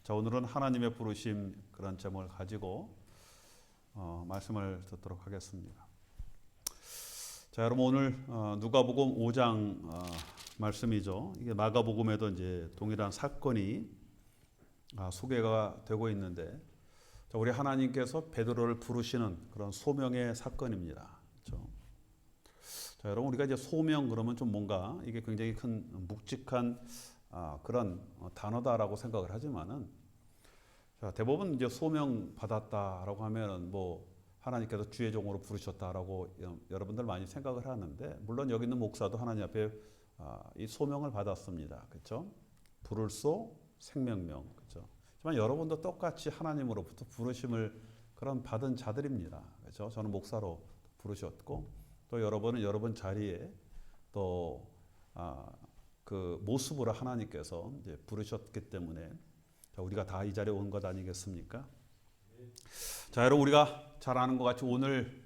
자, 오늘은 하나님의 부르심 그런 제목을 가지고 말씀을 듣도록 하겠습니다. 자, 여러분 오늘 누가복음 5장 말씀이죠. 이게 마가복음에도 이제 동일한 사건이 소개가 되고 있는데, 자, 우리 하나님께서 베드로를 부르시는 그런 소명의 사건입니다. 그렇죠? 자, 여러분 우리가 이제 소명 그러면 좀 뭔가 이게 굉장히 큰 묵직한 그런 단어다라고 생각을 하지만은, 자, 대부분 이제 소명 받았다라고 하면은 뭐 하나님께서 주의 종으로 부르셨다라고 여러분들 많이 생각을 하는데, 물론 여기 있는 목사도 하나님 앞에 이 소명을 받았습니다. 그렇죠? 부를소 생명명. 그렇죠? 하지만 여러분도 똑같이 하나님으로부터 부르심을 그런 받은 자들입니다. 그렇죠? 저는 목사로 부르셨고, 또 여러분은 여러분 자리에 또 그 모습으로 하나님께서 이제 부르셨기 때문에, 자, 우리가 다 이 자리에 온 것 아니겠습니까? 자, 여러분 우리가 잘 아는 것 같이 오늘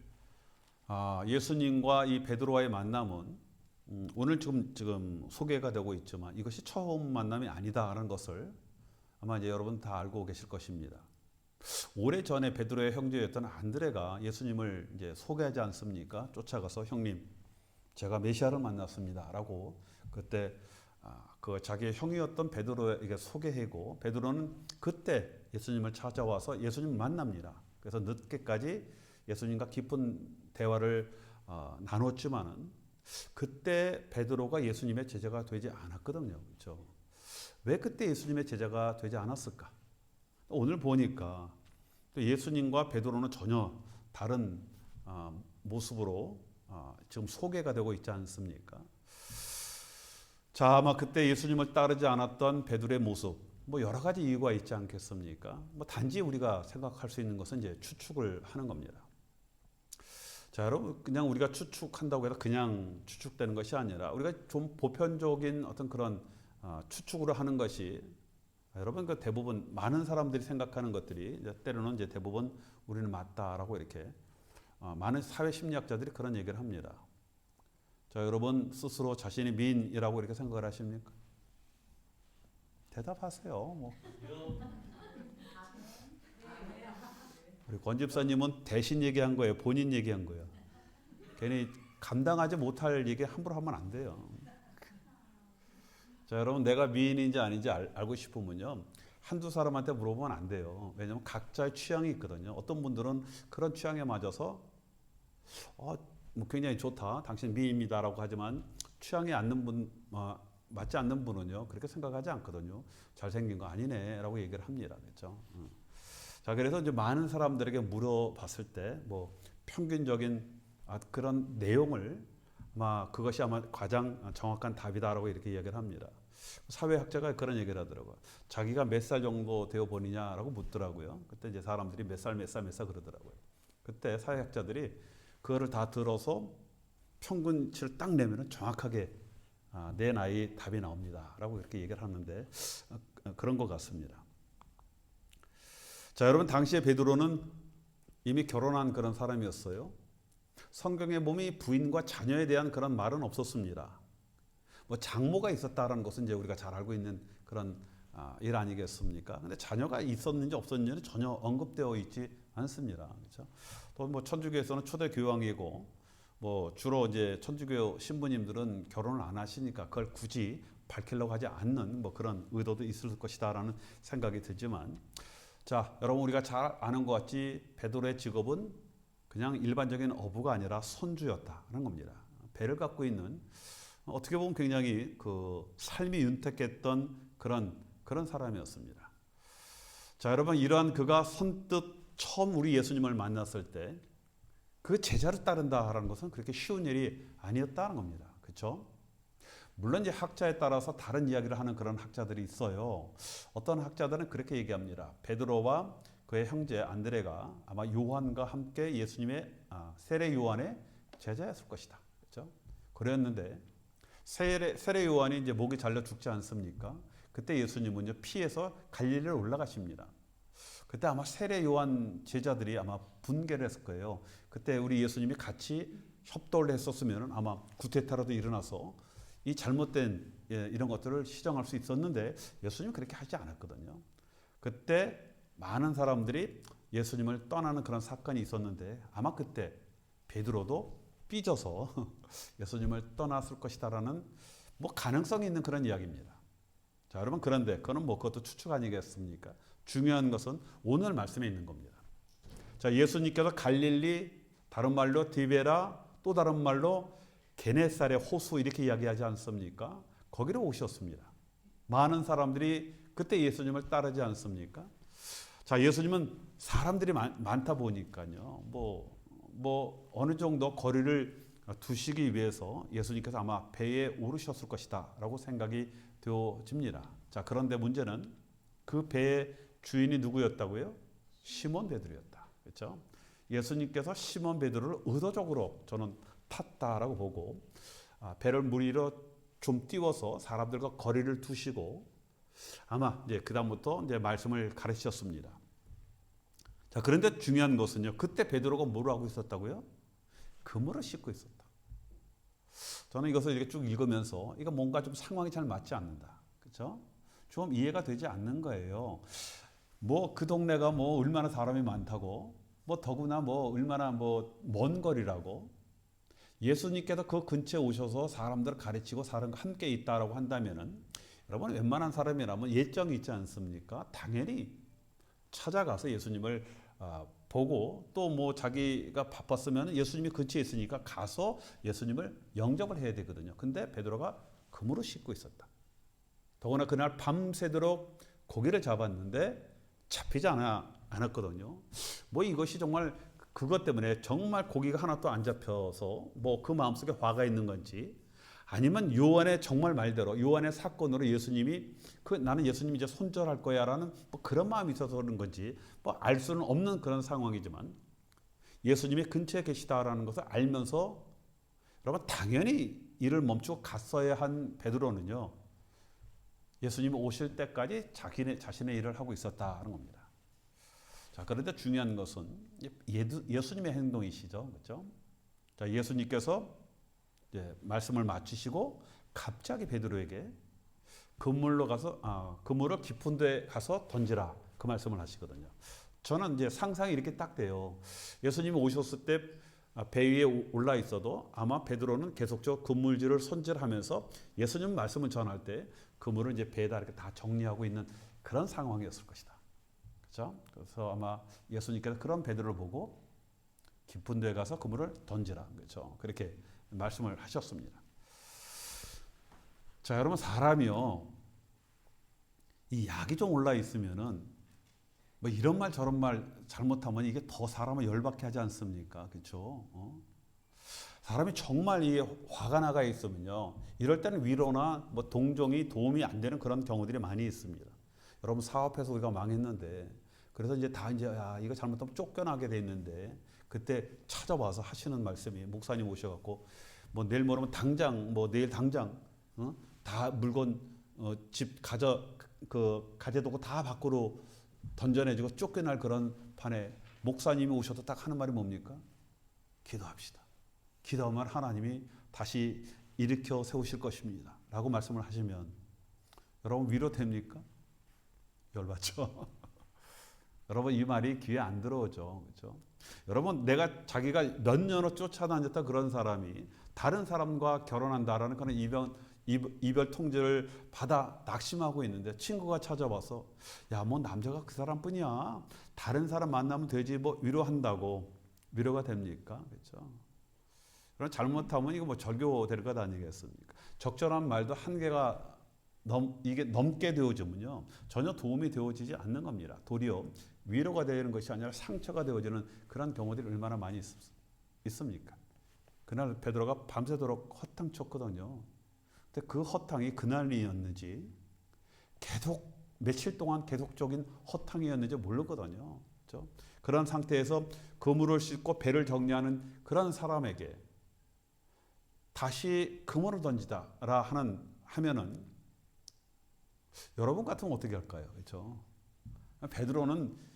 예수님과 이 베드로와의 만남은 오늘 지금 소개가 되고 있지만 이것이 처음 만남이 아니다라는 것을 아마 이제 여러분 다 알고 계실 것입니다. 오래 전에 베드로의 형제였던 안드레가 예수님을 이제 소개하지 않습니까? 쫓아가서 형님, 제가 메시아를 만났습니다라고 그때 그 자기의 형이었던 베드로에게 소개하고, 베드로는 그때 예수님을 찾아와서 예수님 만납니다. 그래서 늦게까지 예수님과 깊은 대화를 나눴지만은 그때 베드로가 예수님의 제자가 되지 않았거든요. 그렇죠? 왜 그때 예수님의 제자가 되지 않았을까? 오늘 보니까 또 예수님과 베드로는 전혀 다른 모습으로 지금 소개가 되고 있지 않습니까? 자, 아마 그때 예수님을 따르지 않았던 베드로의 모습, 뭐 여러 가지 이유가 있지 않겠습니까? 뭐 단지 우리가 생각할 수 있는 것은 이제 추측을 하는 겁니다. 자, 여러분 그냥 우리가 추측한다고 해서 그냥 추측되는 것이 아니라 우리가 좀 보편적인 어떤 그런 추측으로 하는 것이, 여러분 그 대부분 많은 사람들이 생각하는 것들이 이제 때로는 이제 대부분 우리는 맞다라고 이렇게 많은 사회 심리학자들이 그런 얘기를 합니다. 자, 여러분 스스로 자신이 미인이라고 이렇게 생각을 하십니까? 대답하세요. 뭐. 우리 권 집사님은 대신 얘기한 거예요. 본인 얘기한 거예요. 괜히 감당하지 못할 얘기 함부로 하면 안 돼요. 자, 여러분 내가 미인인지 아닌지 알고 싶으면요, 한두 사람한테 물어보면 안 돼요. 왜냐하면 각자의 취향이 있거든요. 어떤 분들은 그런 취향에 맞아서 뭐 굉장히 좋다, 당신 미인입니다라고 하지만 취향에 맞지 않는 분은요 그렇게 생각하지 않거든요. 잘생긴 거 아니네라고 얘기를 합니다. 그렇죠? 자, 그래서 이제 많은 사람들에게 물어봤을 때 뭐 평균적인 그런 내용을 그것이 아마 가장 정확한 답이다라고 이렇게 이야기를 합니다. 사회학자가 그런 얘기를 하더라고요. 자기가 몇 살 정도 되어 보느냐라고 묻더라고요. 그때 이제 사람들이 몇 살 그러더라고요. 그때 사회학자들이 그거를 다 들어서 평균치를 딱 내면은 정확하게 내 나이 답이 나옵니다라고 이렇게 얘기를 하는데 그런 것 같습니다. 자, 여러분 당시에 베드로는 이미 결혼한 그런 사람이었어요. 성경에 보면 부인과 자녀에 대한 그런 말은 없었습니다. 뭐 장모가 있었다라는 것은 이제 우리가 잘 알고 있는 그런 일 아니겠습니까? 근데 자녀가 있었는지 없었는지는 전혀 언급되어 있지 않습니다. 그렇죠? 또 뭐 천주교에서는 초대 교황이고, 뭐 주로 이제 천주교 신부님들은 결혼을 안 하시니까 그걸 굳이 밝히려고 하지 않는 뭐 그런 의도도 있을 것이다라는 생각이 들지만, 자, 여러분 우리가 잘 아는 것 같이 베드로의 직업은 그냥 일반적인 어부가 아니라 선주였다는 겁니다. 배를 갖고 있는, 어떻게 보면 굉장히 그 삶이 윤택했던 그런 사람이었습니다. 자, 여러분 이러한 그가 선뜻 처음 우리 예수님을 만났을 때 그 제자를 따른다라는 것은 그렇게 쉬운 일이 아니었다는 겁니다. 그렇죠? 물론 이제 학자에 따라서 다른 이야기를 하는 그런 학자들이 있어요. 어떤 학자들은 그렇게 얘기합니다. 베드로와 그의 형제 안드레가 아마 요한과 함께 예수님의 세례 요한의 제자였을 것이다. 그렇죠? 그랬는데 세례 요한이 이제 목이 잘려 죽지 않습니까? 그때 예수님은 피해서 갈릴리로 올라가십니다. 그때 아마 세례 요한 제자들이 아마 분개를 했을 거예요. 그때 우리 예수님이 같이 협동을 했었으면 아마 구테타라도 일어나서 이 잘못된 이런 것들을 시정할 수 있었는데 예수님은 그렇게 하지 않았거든요. 그때 많은 사람들이 예수님을 떠나는 그런 사건이 있었는데 아마 그때 베드로도 삐져서 예수님을 떠났을 것이다라는 뭐 가능성이 있는 그런 이야기입니다. 자, 여러분 그런데 그거는 뭐 그것도 추측 아니겠습니까? 중요한 것은 오늘 말씀에 있는 겁니다. 자, 예수님께서 갈릴리, 다른 말로 디베라, 또 다른 말로 게네사렛 호수 이렇게 이야기하지 않습니까? 거기로 오셨습니다. 많은 사람들이 그때 예수님을 따르지 않습니까? 자, 예수님은 사람들이 많다 보니까요. 뭐 어느 정도 거리를 두시기 위해서 예수님께서 아마 배에 오르셨을 것이다 라고 생각이 되어집니다. 자, 그런데 문제는 그 배의 주인이 누구였다고요? 시몬 베드로였다. 그렇죠? 예수님께서 시몬 베드로를 의도적으로 저는 탔다라고 보고 배를 물 위로 좀 띄워서 사람들과 거리를 두시고 아마 이제 그다음부터 이제 말씀을 가르치셨습니다. 자, 그런데 중요한 것은요. 그때 베드로가 뭘 하고 있었다고요? 그물을 씻고 있었다. 저는 이것을 이렇게 쭉 읽으면서 이거 뭔가 좀 상황이 잘 맞지 않는다. 그렇죠? 좀 이해가 되지 않는 거예요. 뭐 그 동네가 뭐 얼마나 사람이 많다고, 뭐 더구나 뭐 얼마나 뭐 먼 거리라고, 예수님께서 그 근처에 오셔서 사람들을 가르치고 사람과 함께 있다라고 한다면은 여러분 웬만한 사람이라면 예정이 있지 않습니까? 당연히 찾아가서 예수님을 보고 또 뭐 자기가 바빴으면 예수님이 근처에 있으니까 가서 예수님을 영접을 해야 되거든요. 근데 베드로가 그물을 씻고 있었다. 더구나 그날 밤새도록 고기를 잡았는데 잡히지 않았거든요. 뭐 이것이 정말 그것 때문에 정말 고기가 하나도 안 잡혀서 뭐 그 마음속에 화가 있는 건지 아니면 요한의 정말 말대로 요한의 사건으로 예수님이 나는 예수님 이제 손절할 거야라는 뭐 그런 마음이 있어서 그런 건지 뭐 알 수는 없는 그런 상황이지만 예수님이 근처에 계시다라는 것을 알면서 여러분 당연히 일을 멈추고 갔어야 한 베드로는요 예수님이 오실 때까지 자신의 일을 하고 있었다는 겁니다. 자, 그런데 중요한 것은 예수님의 행동이시죠, 그렇죠? 자, 예수님께서 이제 말씀을 마치시고 갑자기 베드로에게 그물을 깊은 데 가서 던지라 그 말씀을 하시거든요. 저는 이제 상상이 이렇게 딱 돼요. 예수님이 오셨을 때 배 위에 올라 있어도 아마 베드로는 계속적으로 그물질을 손질하면서 예수님 말씀을 전할 때 그물을 이제 배에다 이렇게 다 정리하고 있는 그런 상황이었을 것이다. 그렇죠? 그래서 아마 예수님께서 그런 베드로를 보고 깊은 데 가서 그물을 던지라. 그렇죠? 그렇게 말씀을 하셨습니다. 자, 여러분 사람이요. 이 약이 좀 올라 있으면은 뭐 이런 말 저런 말 잘못하면 이게 더 사람을 열받게 하지 않습니까? 그렇죠? 사람이 정말 이게 화가 나가 있으면요. 이럴 때는 위로나 뭐 동정이 도움이 안 되는 그런 경우들이 많이 있습니다. 여러분 사업해서 우리가 망했는데 그래서 이제 이거 잘못하면 쫓겨나게 돼 있는데 그때 찾아와서 하시는 말씀이 목사님 오셔갖고 뭐 내일 모레면 내일 당장 다 물건 집 가재도구 다 밖으로 던져내주고 쫓겨날 그런 판에 목사님이 오셔도 딱 하는 말이 뭡니까? 기도합시다. 기도하면 하나님이 다시 일으켜 세우실 것입니다. 라고 말씀을 하시면 여러분 위로됩니까? 열받죠. 여러분 이 말이 귀에 안 들어오죠. 그렇죠? 여러분 자기가 몇 년을 쫓아다녔다 그런 사람이 다른 사람과 결혼한다라는 그런 이별 통지를 받아 낙심하고 있는데 친구가 찾아와서 야, 뭐 남자가 그 사람뿐이야. 다른 사람 만나면 되지 뭐 위로한다고 위로가 됩니까? 그렇죠? 그럼 잘못하면 이거 뭐 절교될 것 아니겠습니까? 적절한 말도 한계가 이게 넘게 되어지면요 전혀 도움이 되어지지 않는 겁니다. 도리어 위로가 되는 것이 아니라 상처가 되어지는 그런 경우들이 얼마나 많이 있습니까? 그날 베드로가 밤새도록 허탕 쳤거든요. 근데 그 허탕이 그날이었는지 계속 며칠 동안 계속적인 허탕이었는지 모르거든요. 그렇죠? 그런 상태에서 그물을 씻고 배를 정리하는 그런 사람에게 다시 그물을 던지다라 하면은 여러분 같으면 어떻게 할까요? 그렇죠? 베드로는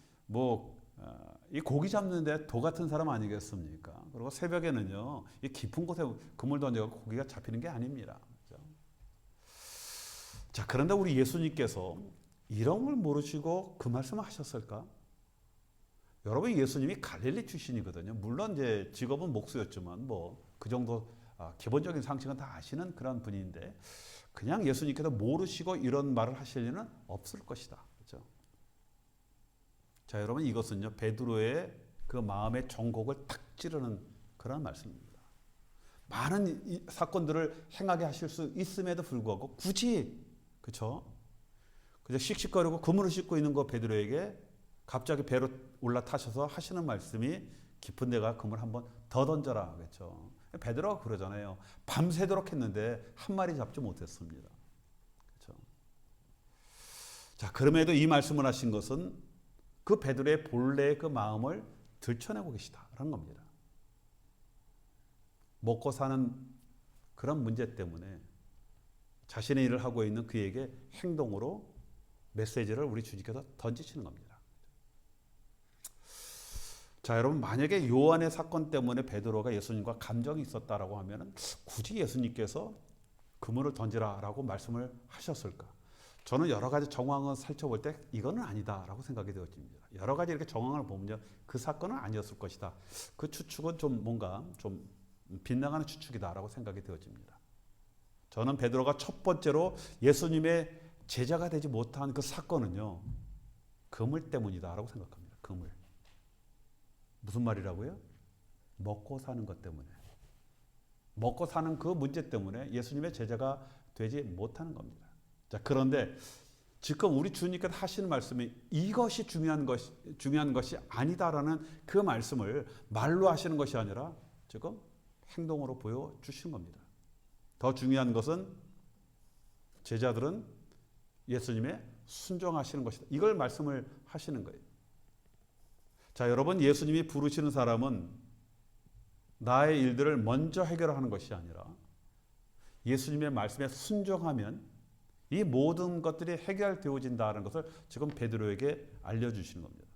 이 고기 잡는데 도 같은 사람 아니겠습니까? 그리고 새벽에는요, 이 깊은 곳에 그물 던져서 고기가 잡히는 게 아닙니다. 그렇죠? 자, 그런데 우리 예수님께서 이런 걸 모르시고 그 말씀을 하셨을까? 여러분, 예수님이 갈릴리 출신이거든요. 물론 이제 직업은 목수였지만 뭐 그 정도 기본적인 상식은 다 아시는 그런 분인데 그냥 예수님께서 모르시고 이런 말을 하실 리는 없을 것이다. 그렇죠? 자, 여러분, 이것은요 베드로의 그 마음의 정곡을 탁 찌르는 그런 말씀입니다. 많은 사건들을 행하게 하실 수 있음에도 불구하고 굳이 그렇죠? 그저 씩씩거리고 그물을 씻고 있는 거 베드로에게 갑자기 배로 올라타셔서 하시는 말씀이 깊은 데가 그물 한번 더 던져라 그랬죠. 베드로가 그러잖아요. 밤새도록 했는데 한 마리 잡지 못했습니다. 그렇죠? 자, 그럼에도 이 말씀을 하신 것은 그 베드로의 본래의 그 마음을 들춰내고 계시다라는 겁니다. 먹고 사는 그런 문제 때문에 자신의 일을 하고 있는 그에게 행동으로 메시지를 우리 주님께서 던지시는 겁니다. 자, 여러분, 만약에 요한의 사건 때문에 베드로가 예수님과 감정이 있었다라고 하면은 굳이 예수님께서 그물을 던지라라고 말씀을 하셨을까? 저는 여러 가지 정황을 살펴볼 때 이거는 아니다라고 생각이 되어집니다. 여러 가지 이렇게 정황을 보면 그 사건은 아니었을 것이다. 그 추측은 좀 뭔가 좀 빗나가는 추측이다라고 생각이 되어집니다. 저는 베드로가 첫 번째로 예수님의 제자가 되지 못한 그 사건은요, 그물 때문이다라고 생각합니다. 그물. 무슨 말이라고요? 먹고 사는 것 때문에. 먹고 사는 그 문제 때문에 예수님의 제자가 되지 못하는 겁니다. 자, 그런데 지금 우리 주님께서 하시는 말씀이 이것이 중요한 것이 아니다라는 그 말씀을 말로 하시는 것이 아니라 지금 행동으로 보여주시는 겁니다. 더 중요한 것은 제자들은 예수님의 순종하시는 것이다. 이걸 말씀을 하시는 거예요. 자, 여러분, 예수님이 부르시는 사람은 나의 일들을 먼저 해결하는 것이 아니라 예수님의 말씀에 순종하면 이 모든 것들이 해결되어진다는 것을 지금 베드로에게 알려주시는 겁니다.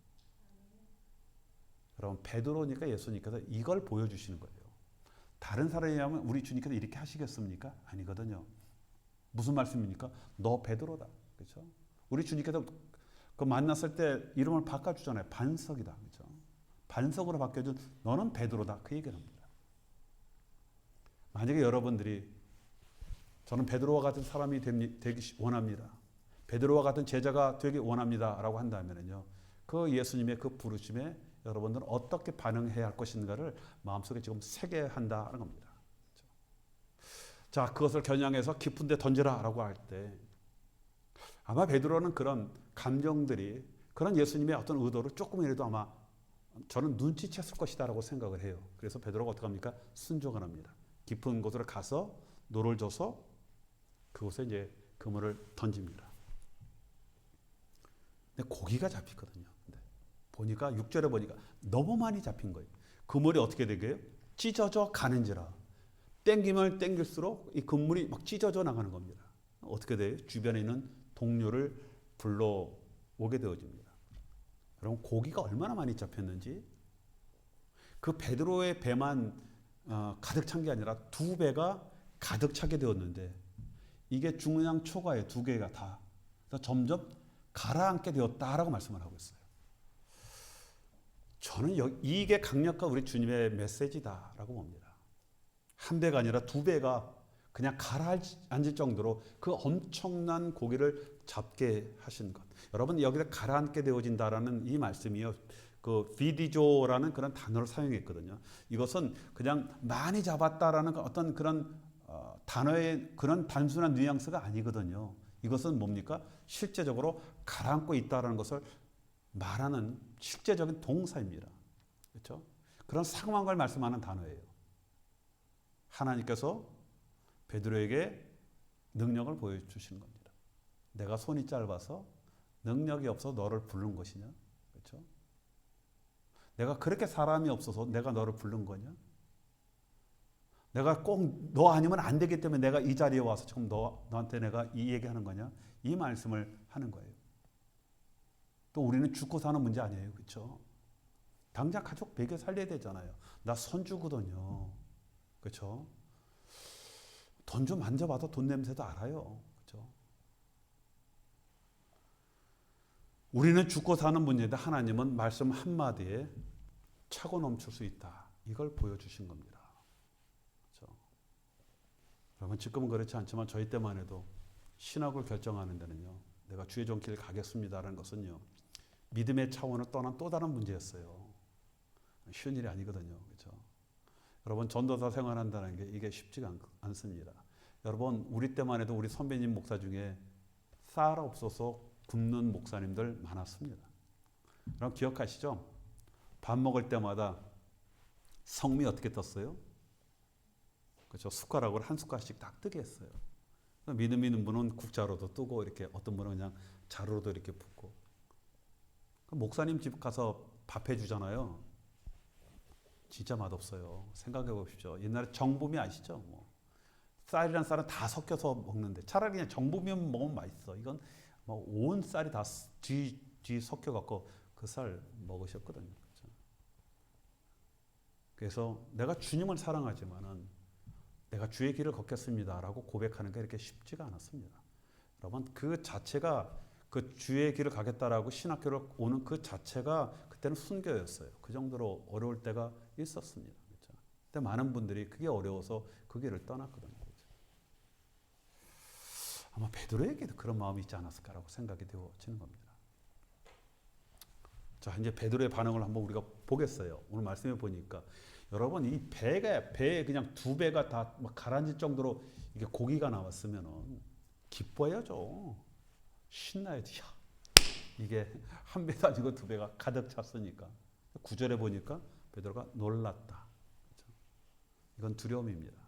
여러분, 베드로니까 예수님께서 이걸 보여주시는 거예요. 다른 사람이라면 우리 주님께서 이렇게 하시겠습니까? 아니거든요. 무슨 말씀입니까? 너 베드로다. 그렇죠? 우리 주님께서 그 만났을 때 이름을 바꿔주잖아요. 반석이다. 그렇죠? 반석으로 바뀌어준 너는 베드로다. 그 얘기를 합니다. 만약에 여러분들이 저는 베드로와 같은 사람이 되기 원합니다. 베드로와 같은 제자가 되기 원합니다. 라고 한다면요. 그 예수님의 그 부르심에 여러분들은 어떻게 반응해야 할 것인가를 마음속에 지금 새게 한다는 겁니다. 그렇죠? 자, 그것을 겨냥해서 깊은 데 던지라라고 할 때 아마 베드로는 그런 감정들이 그런 예수님의 어떤 의도를 조금이라도 아마 저는 눈치챘을 것이다라고 생각을 해요. 그래서 베드로가 어떻게 합니까? 순종을 합니다. 깊은 곳으로 가서 노를 져서 그곳에 이제 그물을 던집니다. 근데 고기가 잡히거든요. 근데 보니까 6절에 보니까 너무 많이 잡힌 거예요. 그물이 어떻게 되게요? 찢어져 가는지라. 땡기면 땡길수록 이 그물이 막 찢어져 나가는 겁니다. 어떻게 돼요? 주변에 있는 동료를 불러오게 되어집니다. 여러분, 고기가 얼마나 많이 잡혔는지 그 베드로의 배만 가득 찬 게 아니라 두 배가 가득 차게 되었는데 이게 중량 초과에 두 개가 다 점점 가라앉게 되었다라고 말씀을 하고 있어요. 저는 이게 강력한 우리 주님의 메시지다라고 봅니다. 한 배가 아니라 두 배가 그냥 가라앉을 정도로 그 엄청난 고기를 잡게 하신 것. 여러분, 여기서 가라앉게 되어진다라는 이 말씀이요. 그 비디조라는 그런 단어를 사용했거든요. 이것은 그냥 많이 잡았다라는 어떤 그런 단어의 그런 단순한 뉘앙스가 아니거든요. 이것은 뭡니까? 실제적으로 가라앉고 있다라는 것을 말하는 실제적인 동사입니다. 그렇죠? 그런 상황을 말씀하는 단어예요. 하나님께서 베드로에게 능력을 보여주시는 겁니다. 내가 손이 짧아서 능력이 없어 너를 부른 것이냐? 그렇죠? 내가 그렇게 사람이 없어서 내가 너를 부른 거냐? 내가 꼭 너 아니면 안 되기 때문에 내가 이 자리에 와서 지금 너한테 내가 이 얘기하는 거냐? 이 말씀을 하는 거예요. 또 우리는 죽고 사는 문제 아니에요. 그렇죠? 당장 가족 먹여 살려야 되잖아요. 나 손주거든요. 그렇죠? 돈 좀 만져봐도 돈 냄새도 알아요. 그렇죠? 우리는 죽고 사는 문제인데 하나님은 말씀 한마디에 차고 넘칠 수 있다. 이걸 보여주신 겁니다. 그렇죠? 여러분 지금은 그렇지 않지만 저희 때만 해도 신학을 결정하는 데는요. 내가 주의 종길 가겠습니다라는 것은요. 믿음의 차원을 떠난 또 다른 문제였어요. 쉬운 일이 아니거든요. 그렇죠? 여러분 전도사 생활한다는 게 이게 쉽지가 않습니다. 여러분 우리 때만 해도 우리 선배님 목사 중에 쌀 없어서 굶는 목사님들 많았습니다. 여러분 기억하시죠? 밥 먹을 때마다 성미 어떻게 떴어요? 그렇죠? 숟가락으로 한 숟갈씩 딱 뜨게 했어요. 믿음 있는 분은 국자로도 뜨고 이렇게 어떤 분은 그냥 자루로도 이렇게 붓고. 목사님 집 가서 밥 해주잖아요. 진짜 맛없어요. 생각해 보십시오. 옛날에 정보미 아시죠? 뭐. 쌀이란 쌀은 다 섞여서 먹는데 차라리 그냥 정보미만 먹으면 맛있어. 이건 뭐 온 쌀이 다 뒤 섞여갖고 그 쌀 먹으셨거든요. 그렇죠? 그래서 내가 주님을 사랑하지만은 내가 주의 길을 걷겠습니다라고 고백하는 게 이렇게 쉽지가 않았습니다. 여러분 그 자체가 그 주의 길을 가겠다라고 신학교를 오는 그 자체가 그때는 순교였어요. 그 정도로 어려울 때가 있었습니다. 그렇죠? 근데 많은 분들이 그게 어려워서 그 길을 떠났거든요. 그렇죠? 아마 베드로에게도 그런 마음이 있지 않았을까라고 생각이 되어지는 겁니다. 자, 이제 베드로의 반응을 한번 우리가 보겠어요. 오늘 말씀해 보니까 여러분 이 배에 그냥 두 배가 다 가라앉을 정도로 이게 고기가 나왔으면은 기뻐야죠. 신나야지. 이게 한 배도 아니고 두 배가 가득 찼으니까. 9절에 보니까 베드로가 놀랐다. 그렇죠? 이건 두려움입니다.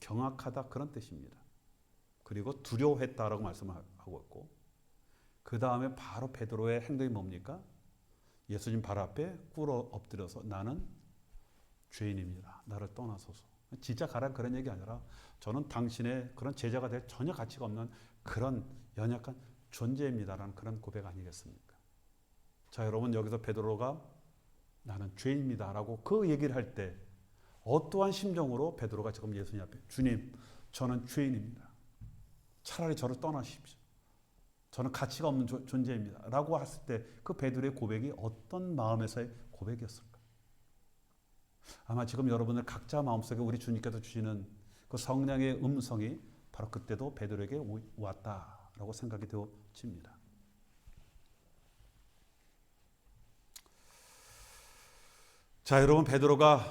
경악하다 그런 뜻입니다. 그리고 두려워했다라고 말씀하고 있고 그 다음에 바로 베드로의 행동이 뭡니까? 예수님 발 앞에 꿇어 엎드려서 나는 죄인입니다. 나를 떠나소서. 진짜 가라 그런 얘기 아니라 저는 당신의 그런 제자가 될 전혀 가치가 없는 그런 연약한 존재입니다라는 그런 고백 아니겠습니까? 자, 여러분 여기서 베드로가 나는 죄인입니다라고 그 얘기를 할 때 어떠한 심정으로 베드로가 지금 예수님 앞에 주님 저는 죄인입니다. 차라리 저를 떠나십시오. 저는 가치가 없는 존재입니다. 라고 했을 때 그 베드로의 고백이 어떤 마음에서의 고백이었을까? 아마 지금 여러분들 각자 마음속에 우리 주님께서 주시는 그 성령의 음성이 바로 그때도 베드로에게 왔다라고 생각이 되어집니다. 자, 여러분 베드로가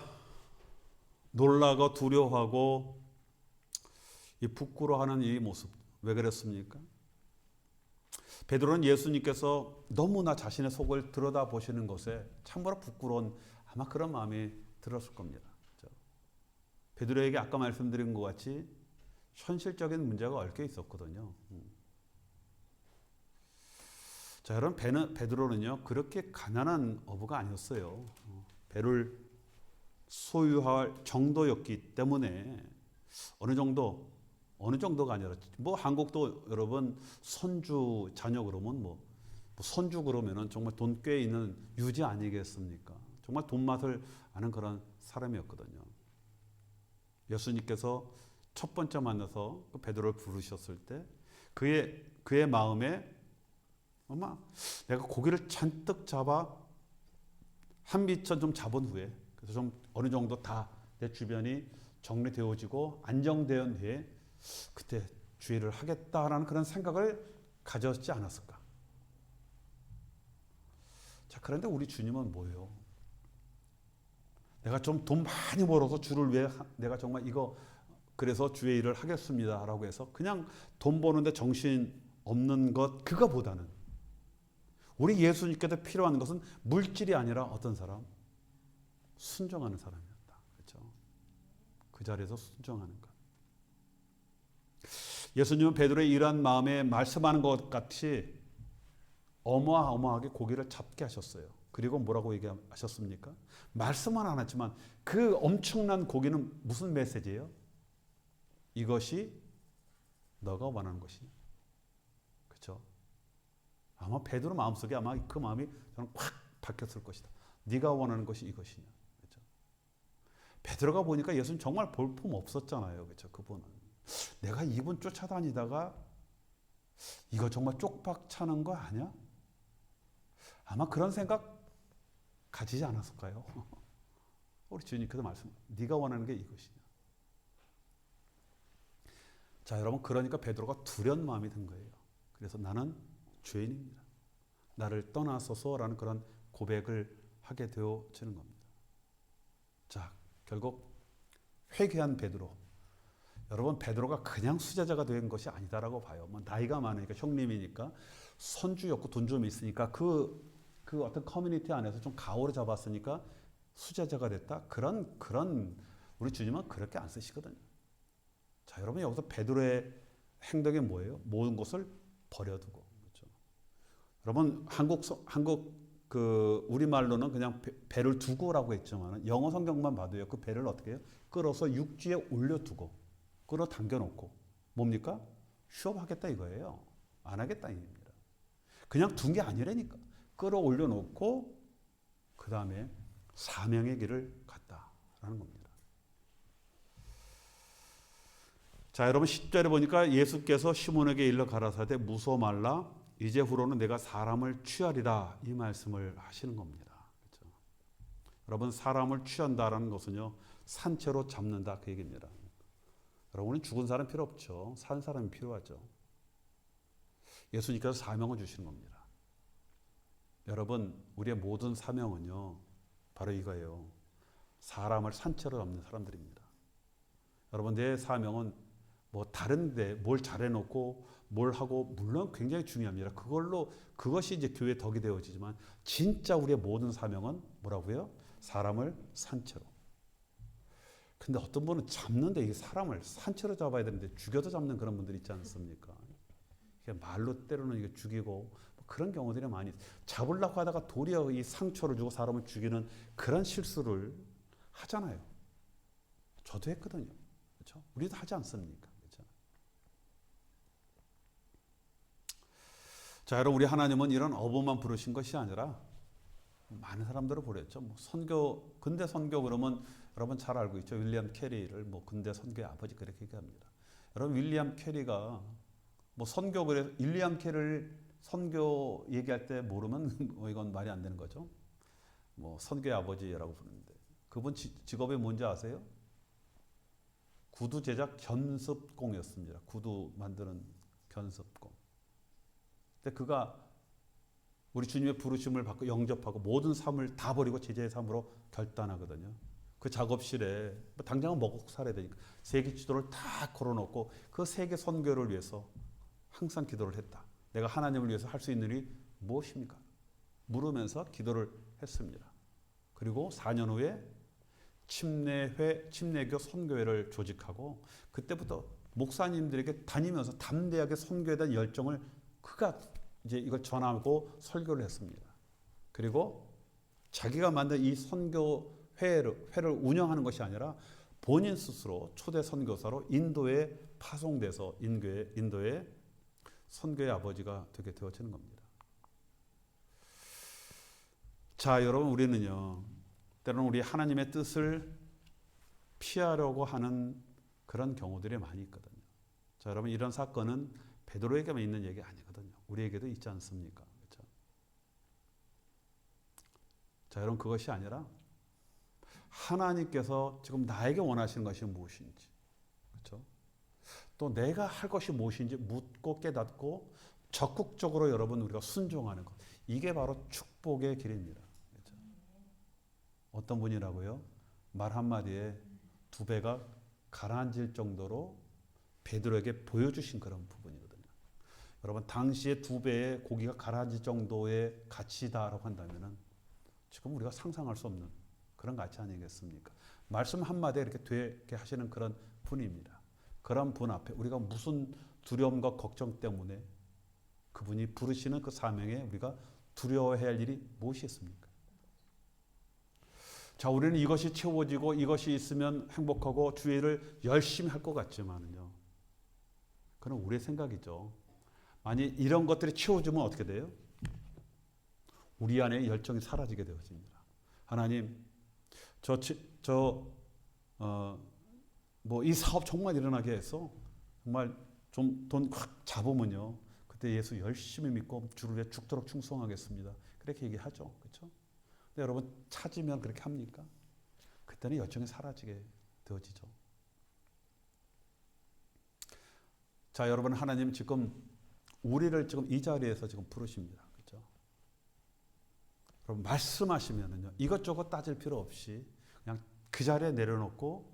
놀라고 두려워하고 이 부끄러워하는 이 모습 왜 그랬습니까? 베드로는 예수님께서 너무나 자신의 속을 들여다보시는 것에 참으로 부끄러운 아마 그런 마음이 들었을 겁니다. 그렇죠? 베드로에게 아까 말씀드린 것 같이 현실적인 문제가 얽혀 있었거든요. 자, 여러분 베드로는요 그렇게 가난한 어부가 아니었어요. 배를 소유할 정도였기 때문에 어느 정도가 아니라 뭐 한국도 여러분 손주 자녀 그러면 뭐 손주 그러면은 정말 돈 꽤 있는 유지 아니겠습니까? 정말 돈 맛을 아는 그런 사람이었거든요. 예수님께서 첫 번째 만나서 베드로를 부르셨을 때 그의 마음에 아마 내가 고기를 잔뜩 잡아 한 미천 좀 잡은 후에 그래서 좀 어느 정도 다 내 주변이 정리되어지고 안정된 후에 그때 주의를 하겠다라는 그런 생각을 가졌지 않았을까? 자, 그런데 우리 주님은 뭐예요? 내가 좀 돈 많이 벌어서 주를 위해 내가 정말 이거 그래서 주의 일을 하겠습니다라고 해서 그냥 돈 버는데 정신 없는 것 그거보다는 우리 예수님께서 필요한 것은 물질이 아니라 어떤 사람? 순종하는 사람이었다. 그렇죠? 그 자리에서 순종하는 것. 예수님은 베드로의 이러한 마음에 말씀하는 것 같이 어마어마하게 고기를 잡게 하셨어요. 그리고 뭐라고 얘기하셨습니까? 말씀은 안 했지만 그 엄청난 고기는 무슨 메시지예요? 이것이 너가 원하는 것이냐. 그렇죠? 아마 베드로 마음속에 아마 그 마음이 저는 확 바뀌었을 것이다. 네가 원하는 것이 이것이냐. 그렇죠? 베드로가 보니까 예수님 정말 볼품 없었잖아요. 그렇죠? 그분은 내가 이분 쫓아다니다가 이거 정말 쪽박 차는 거 아니야? 아마 그런 생각 가지지 않았을까요? 우리 주님께서 말씀, 네가 원하는 게 이것이냐. 자, 여러분, 그러니까 베드로가 두려운 마음이 든 거예요. 그래서 나는 죄인입니다. 나를 떠나소서라는 그런 고백을 하게 되어지는 겁니다. 자, 결국 회개한 베드로. 여러분, 베드로가 그냥 수제자가 된 것이 아니다라고 봐요. 뭐 나이가 많으니까, 형님이니까, 선주였고 돈 좀 있으니까 그 어떤 커뮤니티 안에서 좀 가오를 잡았으니까 수제자가 됐다. 그런 우리 주님은 그렇게 안 쓰시거든요. 자, 여러분, 여기서 베드로의 행동이 뭐예요? 모든 것을 버려두고. 그렇죠? 여러분, 한국 그 우리말로는 그냥 배를 두고라고 했지만 영어 성경만 봐도요. 그 배를 어떻게 해요? 끌어서 육지에 올려두고 끌어 당겨놓고 뭡니까? 휴업하겠다 이거예요. 안 하겠다 이겁니다. 그냥 둔 게 아니라니까. 끌어 올려놓고 그 다음에 사명의 길을 갔다라는 겁니다. 자, 여러분 10절에 보니까 예수께서 시몬에게 일러 가라사대 무서워 말라 이제 후로는 내가 사람을 취하리라 이 말씀을 하시는 겁니다. 그렇죠? 여러분 사람을 취한다라는 것은요 산채로 잡는다 그 얘기입니다. 여러분은 죽은 사람 필요 없죠. 산 사람이 필요하죠. 예수님께서 사명을 주시는 겁니다. 여러분 우리의 모든 사명은요 바로 이거예요. 사람을 산채로 잡는 사람들입니다. 여러분 내 사명은 뭐 다른데 뭘 잘해놓고 뭘 하고 물론 굉장히 중요합니다. 그것이 이제 교회의 덕이 되어지지만 진짜 우리의 모든 사명은 뭐라고요? 사람을 산채로. 근데 어떤 분은 잡는데 이 사람을 산채로 잡아야 되는데 죽여도 잡는 그런 분들 있지 않습니까? 말로 때로는 이게 죽이고 뭐 그런 경우들이 많이 잡으려고 하다가 도리어 이 상처를 주고 사람을 죽이는 그런 실수를 하잖아요. 저도 했거든요. 그렇죠? 우리도 하지 않습니까? 그렇죠? 자, 여러분 우리 하나님은 이런 어부만 부르신 것이 아니라 많은 사람들을 부르셨죠. 뭐 선교, 근대 선교 그러면 여러분 잘 알고 있죠. 윌리엄 캐리를 뭐 근대 선교의 아버지 그렇게 얘기합니다. 여러분 윌리엄 캐리가 뭐 선교 그래 윌리엄 캐리를 선교 얘기할 때 모르면 뭐 이건 말이 안 되는 거죠. 뭐 선교의 아버지라고 부르는데 그분 직업이 뭔지 아세요? 구두 제작 견습공이었습니다. 구두 만드는 견습공. 근데 그가 우리 주님의 부르심을 받고 영접하고 모든 삶을 다 버리고 제자의 삶으로 결단하거든요. 그 작업실에 당장은 먹고 살아야 되니까 세계 지도를 다 걸어놓고 그 세계 선교를 위해서 항상 기도를 했다. 내가 하나님을 위해서 할 수 있는 일이 무엇입니까? 물으면서 기도를 했습니다. 그리고 4년 후에 침례교 선교회를 조직하고 그때부터 목사님들에게 다니면서 담대하게 선교에 대한 열정을 그가 이제 이걸 전하고 설교를 했습니다. 그리고 자기가 만든 이 선교회를 운영하는 것이 아니라 본인 스스로 초대 선교사로 인도에 파송돼서 인도의 선교의 아버지가 되게 되어지는 겁니다. 자, 여러분 우리는요. 때로는 우리 하나님의 뜻을 피하려고 하는 그런 경우들이 많이 있거든요. 자, 여러분 이런 사건은 베드로에게만 있는 얘기 아니거든요. 우리에게도 있지 않습니까? 그렇죠? 자, 여러분 그것이 아니라 하나님께서 지금 나에게 원하시는 것이 무엇인지, 그렇죠? 또 내가 할 것이 무엇인지 묻고 깨닫고 적극적으로 여러분 우리가 순종하는 것. 이게 바로 축복의 길입니다. 그렇죠? 어떤 분이라고요? 말 한마디에 두 배가 가라앉을 정도로 베드로에게 보여주신 그런 부분이거든요. 여러분 당시에 두 배의 고기가 가라앉을 정도의 가치다라고 한다면은 지금 우리가 상상할 수 없는 그런 가치 아니겠습니까? 말씀 한마디에 이렇게 되게 하시는 그런 분입니다. 그런 분 앞에 우리가 무슨 두려움과 걱정 때문에 그분이 부르시는 그 사명에 우리가 두려워해야 할 일이 무엇이 있습니까? 자, 우리는 이것이 채워지고 이것이 있으면 행복하고 주의 일을 열심히 할 것 같지만은요. 그건 우리의 생각이죠. 만약 이런 것들이 채워지면 어떻게 돼요? 우리 안에 열정이 사라지게 되어집니다. 하나님, 뭐 이 사업 정말 일어나게 해서 정말 좀 돈 확 잡으면요. 그때 예수 열심히 믿고 주를 위해 죽도록 충성하겠습니다. 그렇게 얘기하죠. 그렇죠? 근데 여러분 찾으면 그렇게 합니까? 그때는 열정이 사라지게 되어지죠. 자, 여러분 하나님 지금 우리를 지금 이 자리에서 지금 부르십니다. 그렇죠? 여러분 말씀하시면은요. 이것저것 따질 필요 없이 그냥 그 자리에 내려놓고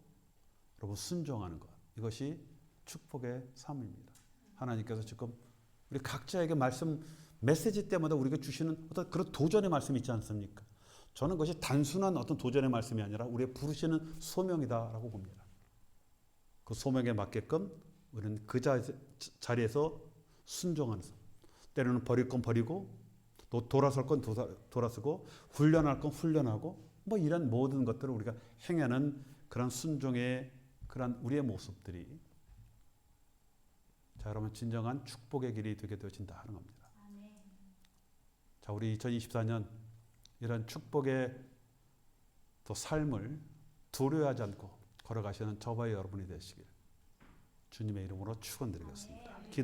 여러분 순종하는 것. 이것이 축복의 삶입니다. 하나님께서 지금 우리 각자에게 말씀 메시지 때마다 우리가 주시는 어떤 그런 도전의 말씀이 있지 않습니까? 저는 그것이 단순한 어떤 도전의 말씀이 아니라 우리의 부르시는 소명이다라고 봅니다. 그 소명에 맞게끔 우리는 그 자리에서 순종하는 삶. 때로는 버릴 건 버리고 또 돌아설 건 돌아서고 훈련할 건 훈련하고 뭐 이런 모든 것들을 우리가 행하는 그런 순종의 그런 우리의 모습들이 자, 여러분 진정한 축복의 길이 되게 되어진다 하는 겁니다. 자, 우리 2024년 이런 축복의 또 삶을 두려워하지 않고 걸어가시는 저와 여러분이 되시길 주님의 이름으로 축원드리겠습니다.